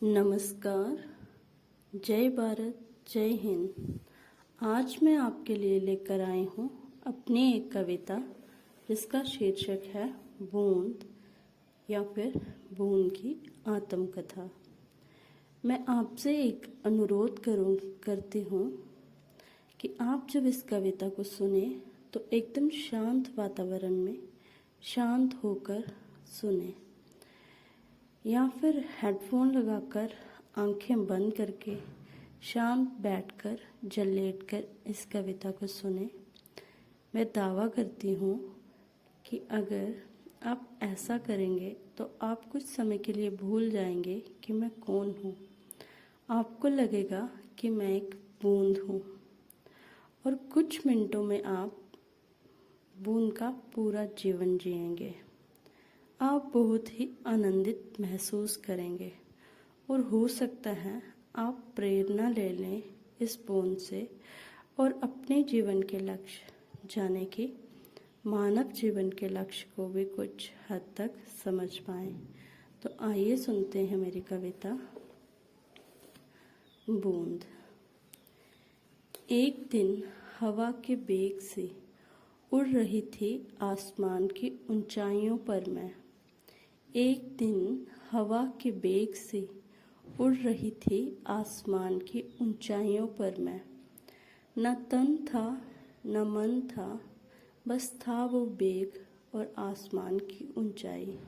नमस्कार, जय भारत, जय हिंद। आज मैं आपके लिए लेकर आई हूँ अपनी एक कविता जिसका शीर्षक है बूंद या फिर बूंद की आत्मकथा। मैं आपसे एक अनुरोध करती हूँ कि आप जब इस कविता को सुने तो एकदम शांत वातावरण में शांत होकर सुने, या फिर हेडफोन लगाकर आंखें बंद करके शांत बैठकर या लेटकर इस कविता को सुने। मैं दावा करती हूँ कि अगर आप ऐसा करेंगे तो आप कुछ समय के लिए भूल जाएंगे कि मैं कौन हूँ। आपको लगेगा कि मैं एक बूंद हूँ और कुछ मिनटों में आप बूंद का पूरा जीवन जिएंगे। आप बहुत ही आनंदित महसूस करेंगे और हो सकता है आप प्रेरणा ले लें इस बूंद से और अपने जीवन के लक्ष्य जाने की मानव जीवन के लक्ष्य को भी कुछ हद तक समझ पाएं। तो आइए सुनते हैं मेरी कविता बूंद। एक दिन हवा के बेग से उड़ रही थी आसमान की ऊंचाइयों पर मैं। एक दिन हवा के बेग से उड़ रही थी आसमान की ऊंचाइयों पर मैं। न तन था न मन था, बस था वो बेग और आसमान की ऊंचाई।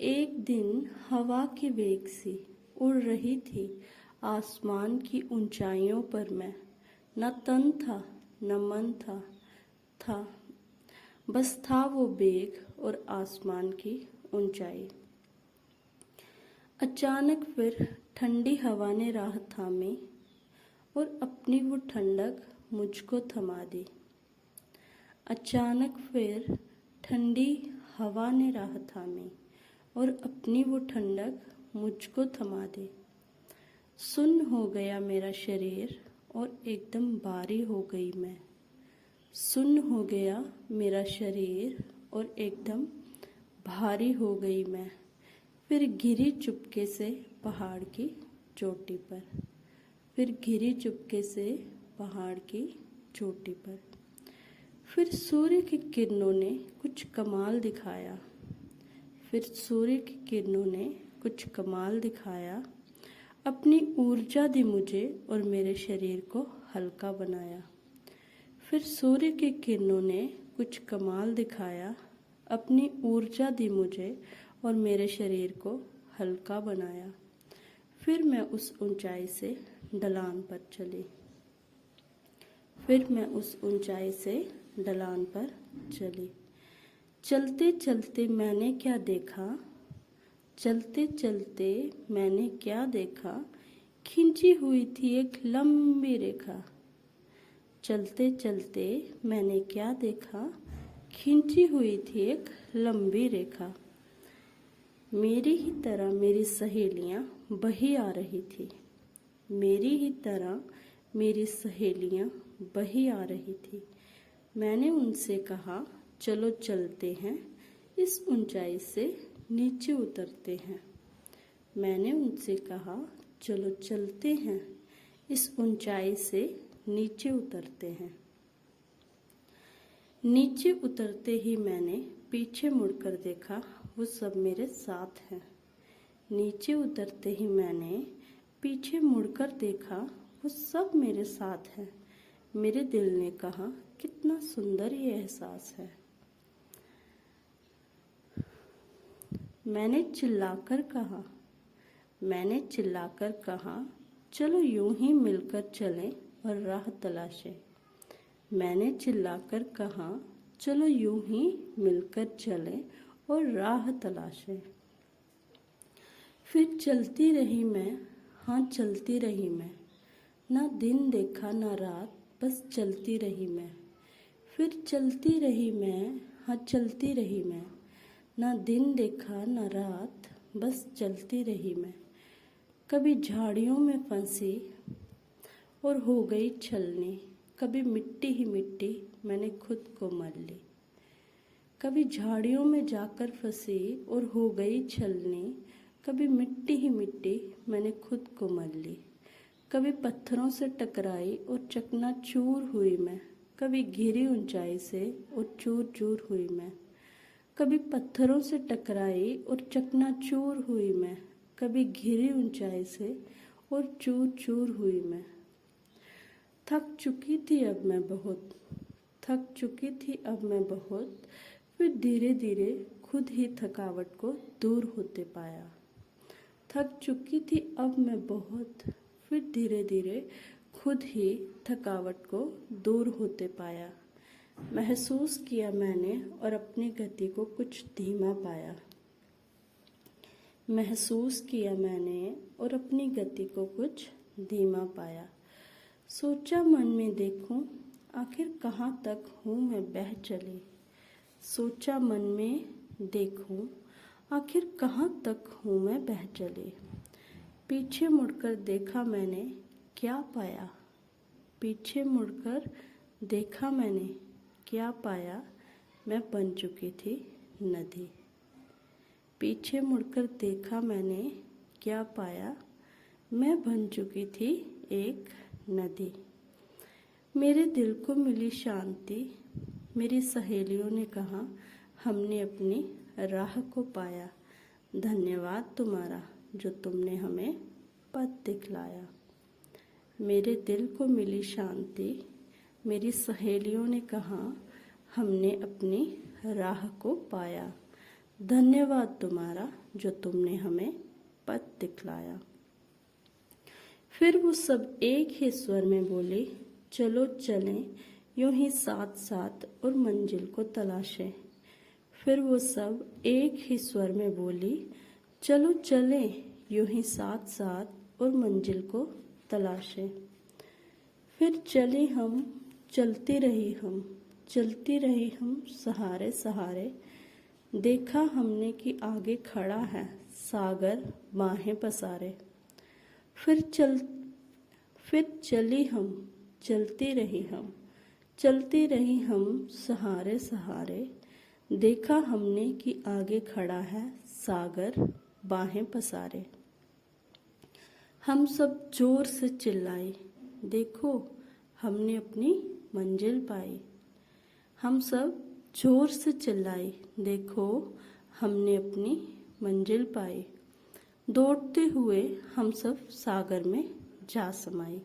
एक दिन हवा के बेग से उड़ रही थी आसमान की ऊंचाइयों पर मैं। न तन था न मन था बस था वो बेग और आसमान की ऊंचाई। अचानक फिर ठंडी हवा ने राह थामी और अपनी वो ठंडक मुझको थमा दी। अचानक फिर ठंडी हवा ने राह थामी और अपनी वो ठंडक मुझको थमा दी। सुन्न हो गया मेरा शरीर और एकदम भारी हो गई मैं। सुन्न हो गया मेरा शरीर और एकदम भारी हो गई मैं। फिर गिरी चुपके से पहाड़ की चोटी पर। फिर गिरी चुपके से पहाड़ की चोटी पर। फिर सूर्य की किरणों ने कुछ कमाल दिखाया। फिर सूर्य की किरणों ने कुछ कमाल दिखाया। अपनी ऊर्जा दी मुझे और मेरे शरीर को हल्का बनाया। फिर सूर्य की किरणों ने कुछ कमाल दिखाया। अपनी ऊर्जा दी मुझे और मेरे शरीर को हल्का बनाया। फिर मैं उस ऊंचाई से ढलान पर चली। फिर मैं उस ऊंचाई से ढलान पर चली। चलते चलते मैंने क्या देखा। चलते चलते मैंने क्या देखा। खींची हुई थी एक लंबी रेखा। चलते चलते मैंने क्या देखा। खींची हुई थी एक लंबी रेखा। मेरी ही तरह मेरी सहेलियां बही आ रही थी। मेरी ही तरह मेरी सहेलियां बही आ रही थी। मैंने उनसे कहा, चलो चलते हैं, इस ऊंचाई से नीचे उतरते हैं। मैंने उनसे कहा, चलो चलते हैं, इस ऊंचाई से नीचे उतरते हैं। नीचे उतरते ही मैंने पीछे मुड़कर देखा, वो सब मेरे साथ हैं। नीचे उतरते ही मैंने पीछे मुड़कर देखा, वो सब मेरे साथ हैं। मेरे दिल ने कहा, कितना सुंदर ये एहसास है। मैंने चिल्लाकर कहा, चलो यूं ही मिलकर चलें और राह तलाशें। मैंने चिल्लाकर कहा, चलो यूं ही मिलकर चलें और राह तलाशें। फिर चलती रही मैं, हाँ चलती रही मैं। ना दिन देखा ना रात, बस चलती रही मैं। फिर चलती रही मैं, हाँ चलती रही मैं। ना दिन देखा ना रात, बस चलती रही मैं। कभी झाड़ियों में फंसी और हो गई छलनी। कभी मिट्टी ही मिट्टी मैंने खुद को मल ली। कभी झाड़ियों में जाकर फंसी और हो गई छलनी। कभी मिट्टी ही मिट्टी मैंने खुद को मल ली। कभी पत्थरों से टकराई और चकनाचूर हुई मैं। कभी घिरी ऊंचाई से और चूर चूर हुई मैं। कभी पत्थरों से टकराई और चकनाचूर हुई मैं। कभी घिरी ऊंचाई से और चूर चूर हुई मैं। थक चुकी थी अब मैं बहुत, थक चुकी थी अब मैं बहुत, फिर धीरे धीरे खुद ही थकावट को दूर होते पाया। थक चुकी थी अब मैं बहुत, फिर धीरे धीरे खुद ही थकावट को दूर होते पाया। महसूस किया मैंने और अपनी गति को कुछ धीमा पाया। महसूस किया मैंने और अपनी गति को कुछ धीमा पाया। सोचा मन में देखूं आखिर कहाँ तक हूँ मैं बह चली। सोचा मन में देखूं आखिर कहाँ तक हूँ मैं बह चली। पीछे मुड़कर देखा मैंने क्या पाया। पीछे मुड़कर देखा मैंने क्या पाया, मैं बन चुकी थी नदी। पीछे मुड़कर देखा मैंने क्या पाया, मैं बन चुकी थी एक नदी। मेरे दिल को मिली शांति, मेरी सहेलियों ने कहा हमने अपनी राह को पाया। धन्यवाद तुम्हारा जो तुमने हमें पथ दिखलाया। मेरे दिल को मिली शांति, मेरी सहेलियों ने कहा हमने अपनी राह को पाया। धन्यवाद तुम्हारा जो तुमने हमें पथ दिखलाया। फिर वो सब एक ही स्वर में बोले चलो चलें यूं ही साथ साथ और मंजिल को तलाशें। फिर वो सब एक ही स्वर में बोली चलो चलें यूं ही साथ साथ और मंजिल को तलाशें। फिर चले हम, चलती रही हम, चलती रही हम सहारे सहारे। देखा हमने कि आगे खड़ा है सागर बाहें पसारे। फिर चली हम, चलती रही हम, चलती रही हम सहारे सहारे। देखा हमने कि आगे खड़ा है सागर बाहें पसारे। हम सब जोर से चिल्लाए देखो हमने अपनी मंजिल पाई। हम सब जोर से चिल्लाए देखो हमने अपनी मंजिल पाई। दौड़ते हुए हम सब सागर में जा समाए।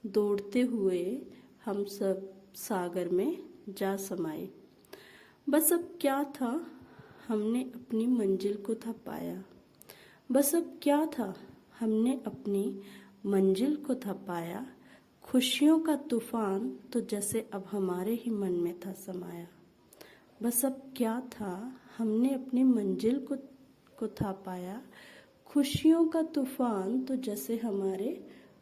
दौड़ते हुए हम सब सागर में जा समाए। बस अब क्या था, हमने अपनी मंजिल को था पाया। बस अब क्या था, हमने अपनी मंजिल को था पाया। खुशियों का तूफान तो जैसे अब हमारे ही मन में था समाया। बस अब क्या था, हमने अपनी मंजिल को था पाया। खुशियों का तूफान तो जैसे हमारे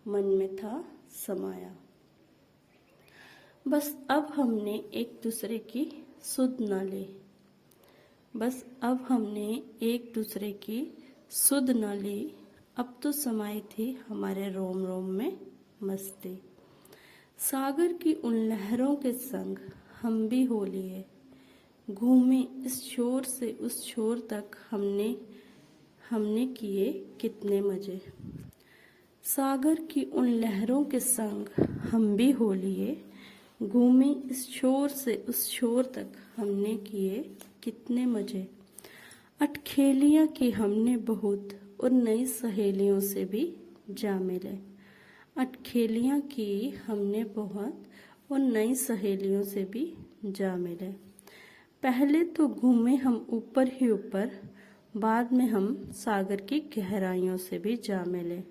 मन में था समाया। बस अब हमने एक दूसरे की सुध न ली। बस अब हमने एक दूसरे की सुध न ली। अब तो समाई थी हमारे रोम रोम में मस्ती। सागर की उन लहरों के संग हम भी हो लिए। घूमे इस छोर से उस छोर तक हमने किए कितने मजे। सागर की उन लहरों के संग हम भी हो लिए। घूमे इस छोर से उस छोर तक हमने किए कितने मजे। अटखेलियां की हमने बहुत और नई सहेलियों से भी जा मिले। अटखेलियां की हमने बहुत और नई सहेलियों से भी जा मिले। पहले तो घूमे हम ऊपर ही ऊपर, बाद में हम सागर की गहराइयों से भी जा मिले।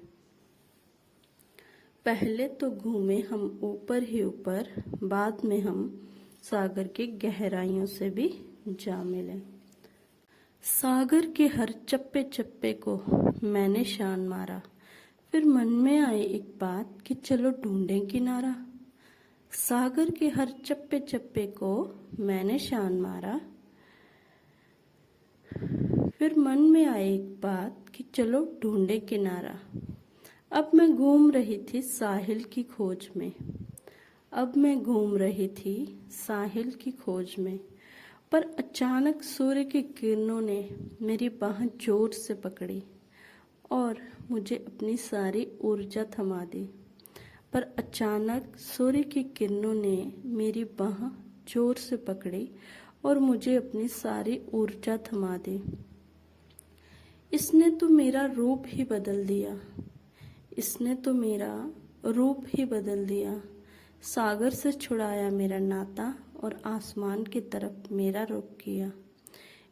पहले तो घूमे हम ऊपर ही ऊपर, बाद में हम सागर की गहराइयों से भी जा मिले। सागर के हर चप्पे चप्पे को मैंने शान मारा। फिर मन में आई एक बात कि चलो ढूंढें किनारा। सागर के हर चप्पे चप्पे को मैंने शान मारा। फिर मन में आई एक बात कि चलो ढूंढे किनारा। अब मैं घूम रही थी साहिल की खोज में। अब मैं घूम रही थी साहिल की खोज में। पर अचानक सूर्य की किरणों ने मेरी बाह जोर से पकड़ी। और मुझे अपनी सारी ऊर्जा थमा दी। पर अचानक सूर्य की किरणों ने मेरी बाह जोर से पकड़ी और मुझे अपनी सारी ऊर्जा थमा दी। इसने तो मेरा रूप ही बदल दिया, इसने तो मेरा रूप ही बदल दिया। सागर से छुड़ाया मेरा नाता और आसमान की तरफ मेरा रुख किया।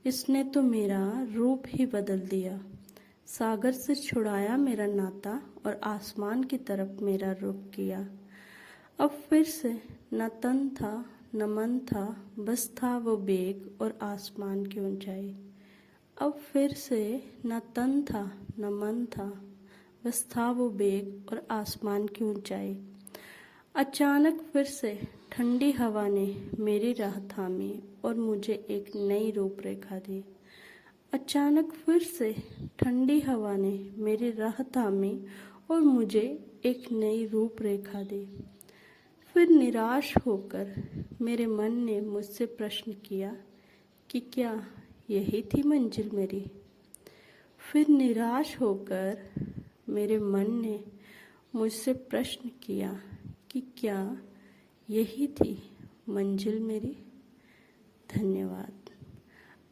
इसने तो मेरा रूप ही बदल दिया। सागर से छुड़ाया मेरा नाता और आसमान की तरफ मेरा रुख किया। अब फिर से न तन था न मन था, बस था वो बेग और आसमान की ऊंचाई। अब फिर से न तन था न मन था, बस था वो बेग और आसमान की ऊंचाई। अचानक फिर से ठंडी हवा ने मेरी राह थामी और मुझे एक नई रूपरेखा दी। अचानक फिर से ठंडी हवा ने मेरी राह थामी और मुझे एक नई रूपरेखा दी। फिर निराश होकर मेरे मन ने मुझसे प्रश्न किया कि क्या यही थी मंजिल मेरी। फिर निराश होकर मेरे मन ने मुझसे प्रश्न किया कि क्या यही थी मंजिल मेरी। धन्यवाद।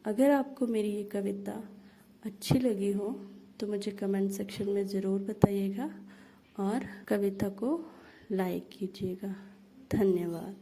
अगर आपको मेरी ये कविता अच्छी लगी हो तो मुझे कमेंट सेक्शन में ज़रूर बताइएगा और कविता को लाइक कीजिएगा। धन्यवाद।